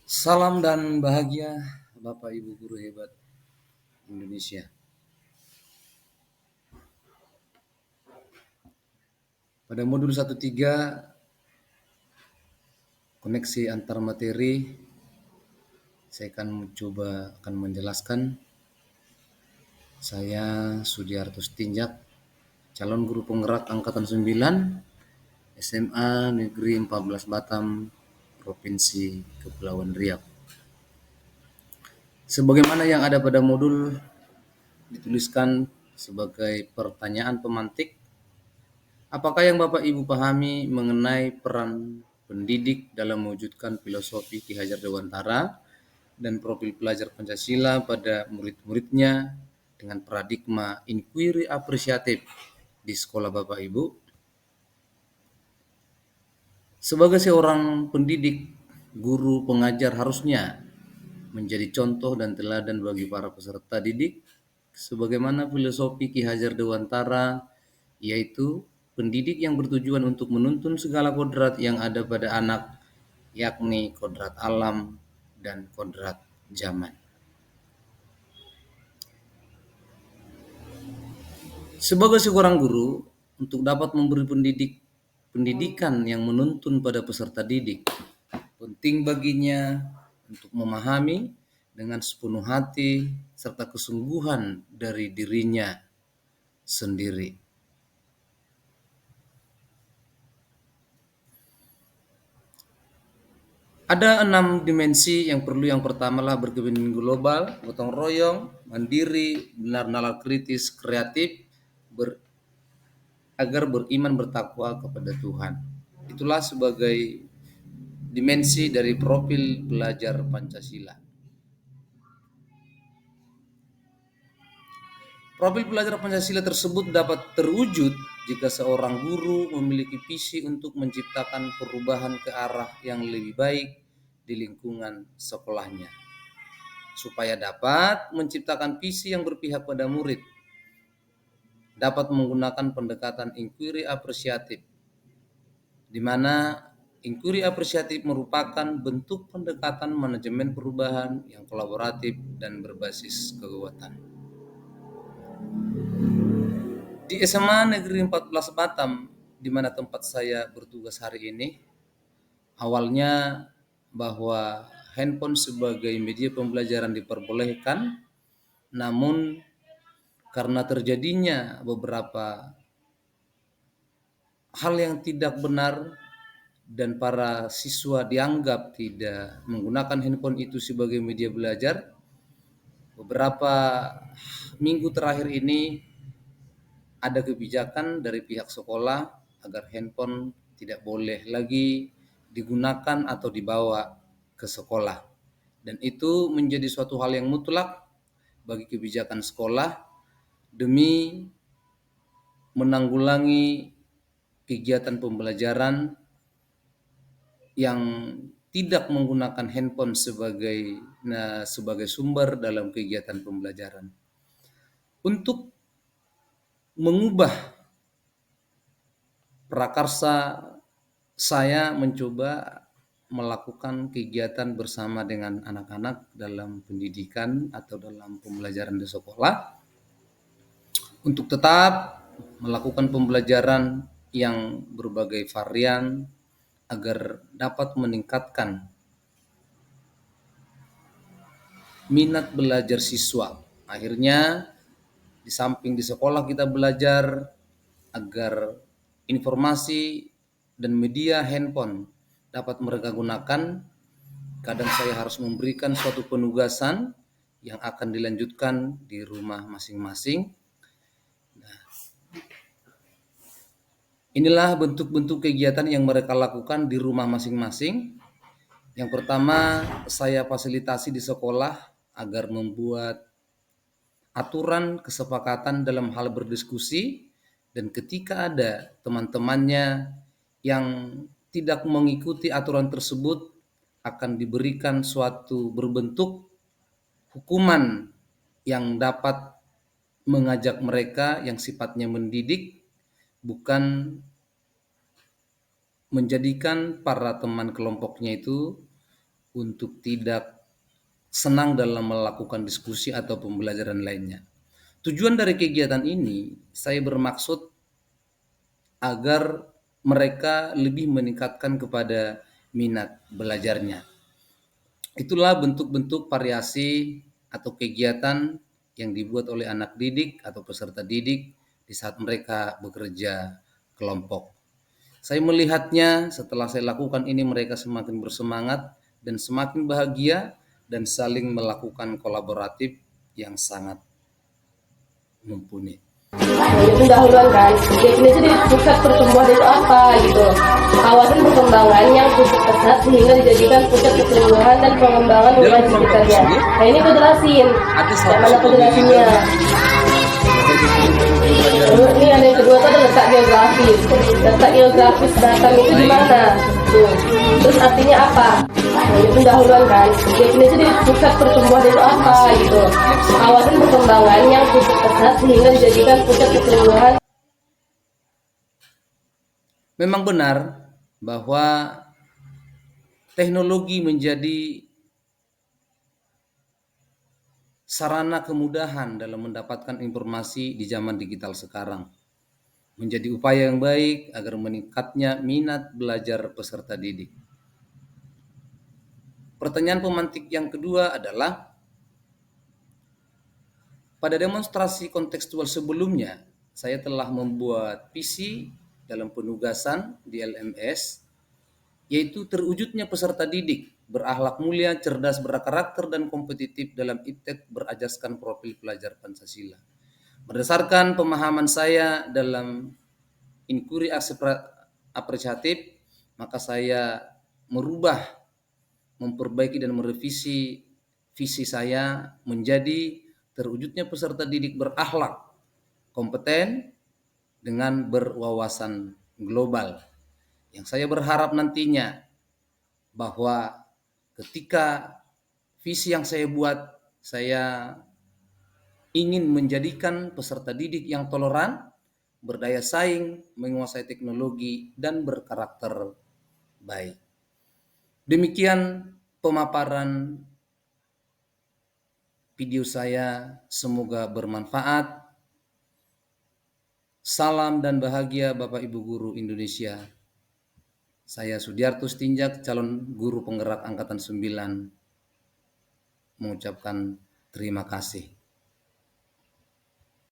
Salam dan bahagia Bapak Ibu guru hebat Indonesia. Pada modul 13 koneksi antar materi, saya akan menjelaskan. Saya Sudiarto Stinjak, calon guru penggerak angkatan 9 SMA Negeri 14 Batam, Provinsi Kepulauan Riau. Sebagaimana yang ada pada modul dituliskan sebagai pertanyaan pemantik, apakah yang Bapak Ibu pahami mengenai peran pendidik dalam mewujudkan filosofi Ki Hajar Dewantara dan profil pelajar Pancasila pada murid-muridnya dengan paradigma inquiry apresiatif di sekolah Bapak Ibu? Sebagai seorang pendidik, guru pengajar harusnya menjadi contoh dan teladan bagi para peserta didik sebagaimana filosofi Ki Hajar Dewantara, yaitu pendidik yang bertujuan untuk menuntun segala kodrat yang ada pada anak, yakni kodrat alam dan kodrat zaman. Sebagai seorang guru, untuk dapat memberi pendidikan yang menuntun pada peserta didik, penting baginya untuk memahami dengan sepenuh hati serta kesungguhan dari dirinya sendiri. Ada 6 dimensi yang perlu. Yang pertama lah berkepentingan global, gotong royong, mandiri, benar nalar kritis, kreatif, agar beriman bertakwa kepada Tuhan. Itulah sebagai dimensi dari profil belajar Pancasila. Profil belajar Pancasila tersebut dapat terwujud jika seorang guru memiliki visi untuk menciptakan perubahan ke arah yang lebih baik di lingkungan sekolahnya. Supaya dapat menciptakan visi yang berpihak pada murid, dapat menggunakan pendekatan inquiry apresiatif, di mana inquiry apresiatif merupakan bentuk pendekatan manajemen perubahan yang kolaboratif dan berbasis kekuatan. Di SMA Negeri 14 Batam, di mana tempat saya bertugas hari ini, awalnya bahwa handphone sebagai media pembelajaran diperbolehkan, namun karena terjadinya beberapa hal yang tidak benar dan para siswa dianggap tidak menggunakan handphone itu sebagai media belajar, beberapa minggu terakhir ini ada kebijakan dari pihak sekolah agar handphone tidak boleh lagi digunakan atau dibawa ke sekolah. Dan itu menjadi suatu hal yang mutlak bagi kebijakan sekolah demi menanggulangi kegiatan pembelajaran yang tidak menggunakan handphone sebagai sumber dalam kegiatan pembelajaran. Untuk mengubah prakarsa, saya mencoba melakukan kegiatan bersama dengan anak-anak dalam pendidikan atau dalam pembelajaran di sekolah untuk tetap melakukan pembelajaran yang berbagai varian agar dapat meningkatkan minat belajar siswa. Akhirnya di samping di sekolah kita belajar agar informasi dan media handphone dapat mereka gunakan, kadang saya harus memberikan suatu penugasan yang akan dilanjutkan di rumah masing-masing. Nah, inilah bentuk-bentuk kegiatan yang mereka lakukan di rumah masing-masing. Yang pertama, saya fasilitasi di sekolah agar membuat aturan kesepakatan dalam hal berdiskusi, dan ketika ada teman-temannya yang tidak mengikuti aturan tersebut akan diberikan suatu berbentuk hukuman yang dapat mengajak mereka yang sifatnya mendidik, bukan menjadikan para teman kelompoknya itu untuk tidak senang dalam melakukan diskusi atau pembelajaran lainnya. Tujuan dari kegiatan ini, saya bermaksud agar mereka lebih meningkatkan kepada minat belajarnya. Itulah bentuk-bentuk variasi atau kegiatan yang dibuat oleh anak didik atau peserta didik di saat mereka bekerja kelompok. Saya melihatnya setelah saya lakukan ini mereka semakin bersemangat dan semakin bahagia dan saling melakukan kolaboratif yang sangat mumpuni. Pendahuluan kan, definisi dari pusat pertumbuhan itu apa gitu, kawasan perkembangan yang tumbuh pesat sehingga dijadikan pusat pertumbuhan dan pengembangan wilayah sekitarnya. Nah ini aku jelasin, yang mana aku jelasinnya. Ini yang kedua itu ada letak geografis. Letak geografis Batam itu di mana? Tuh. Terus artinya apa? Ini pendahuluan kan. Definisi dari pusat pertumbuhan itu apa gitu. Kawasan perkembangan yang tumbuh pesat sehingga dijadikan pusat pertumbuhan. Memang benar bahwa teknologi menjadi sarana kemudahan dalam mendapatkan informasi di zaman digital sekarang. Menjadi upaya yang baik agar meningkatnya minat belajar peserta didik. Pertanyaan pemantik yang kedua adalah, pada demonstrasi kontekstual sebelumnya, saya telah membuat visi dalam penugasan di LMS, yaitu terwujudnya peserta didik berakhlak mulia, cerdas, berkarakter, dan kompetitif dalam iptek berajaskan profil pelajar Pancasila. Berdasarkan pemahaman saya dalam inquiry apresiatif, maka saya memperbaiki dan merevisi visi saya menjadi terwujudnya peserta didik berakhlak, kompeten, dengan berwawasan global. Yang saya berharap nantinya bahwa ketika visi yang saya buat, saya ingin menjadikan peserta didik yang toleran, berdaya saing, menguasai teknologi, dan berkarakter baik. Demikian pemaparan video saya, semoga bermanfaat. Salam dan bahagia Bapak Ibu Guru Indonesia. Saya Sudiarto Stinjak, calon guru penggerak Angkatan 9, mengucapkan terima kasih.